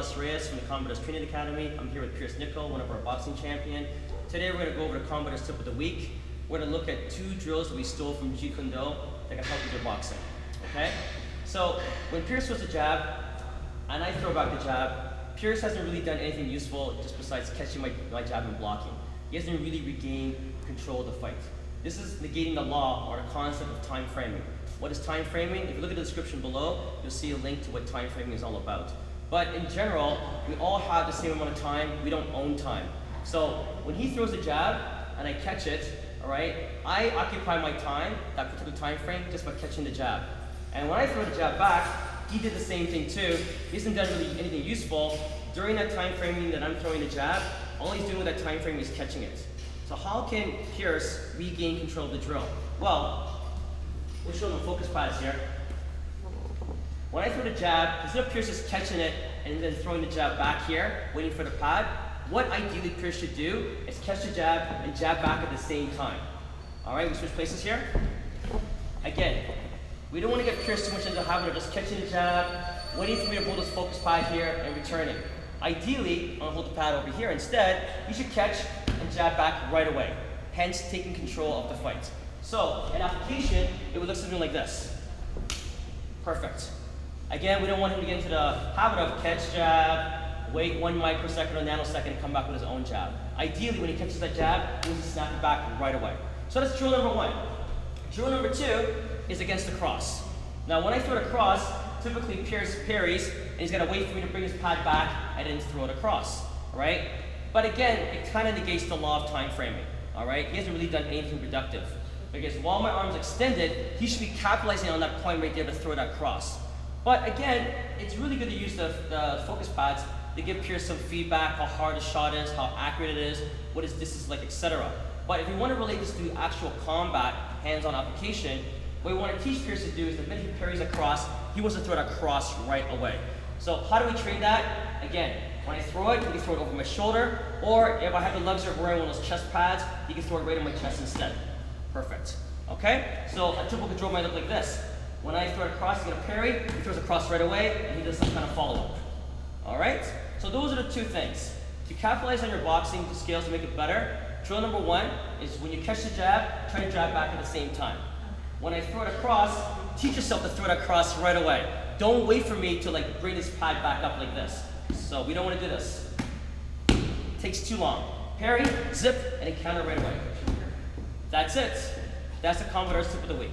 Los Reyes from the KOMBAT ARTS Training Academy. I'm here with Pierce Nickel, one of our boxing champion. Today we're going to go over the KOMBAT ARTS Tip of the week. We're going to look at 2 drills that we stole from Jeet Kune Do that can help with your boxing. Okay? So when Pierce throws a jab and I throw back the jab, Pierce hasn't really done anything useful just besides catching my jab and blocking. He hasn't really regained control of the fight. This is negating the law or the concept of time framing. What is time framing? If you look at the description below, you'll see a link to what time framing is all about. But in general, we all have the same amount of time. We don't own time. So when he throws a jab and I catch it, all right, I occupy my time, that particular time frame, just by catching the jab. And when I throw the jab back, he did the same thing too. He hasn't done really anything useful. During that time framing that I'm throwing the jab, all he's doing with that time frame is catching it. So how can Pierce regain control of the drill? Well, we'll show them focus pads here. When I throw the jab, instead of Pierce just catching it and then throwing the jab back here, waiting for the pad, what ideally Pierce should do is catch the jab and jab back at the same time. All right, we switch places here. Again, we don't want to get Pierce too much into the habit of just catching the jab, waiting for me to hold this focus pad here and returning. Ideally, I'm going to hold the pad over here. Instead, you should catch and jab back right away, hence taking control of the fight. So, in application, it would look something like this. Perfect. Again, we don't want him to get into the habit of catch jab, wait 1 microsecond or nanosecond and come back with his own jab. Ideally, when he catches that jab, he needs to snap it back right away. So that's drill number 1. Drill number 2 is against the cross. Now, when I throw it across, typically Pierce parries, and he's got to wait for me to bring his pad back and then throw it across. All right? But again, it kind of negates the law of time framing. All right? He hasn't really done anything productive. Because while my arm's extended, he should be capitalizing on that point right there to throw that cross. But again, it's really good to use the focus pads to give Pierce some feedback, how hard the shot is, how accurate it is, what his distance is like, etc. But if we want to relate this to actual combat, hands-on application, what we want to teach Pierce to do is the minute he parries across, he wants to throw that cross right away. So how do we train that? Again, when I throw it, he can throw it over my shoulder, or if I have the luxury of wearing one of those chest pads, he can throw it right on my chest instead. Perfect. Okay? So a typical drill might look like this. When I throw it across, he's going to parry, he throws across right away, and he does some kind of follow-up. Alright? So those are the 2 things. To capitalize on your boxing skills to make it better, drill number 1 is when you catch the jab, try to jab back at the same time. When I throw it across, teach yourself to throw it across right away. Don't wait for me to bring this pad back up like this. So we don't want to do this. It takes too long. Parry, zip, and then counter right away. That's it. That's the KOMBAT ARTS Tip of the week.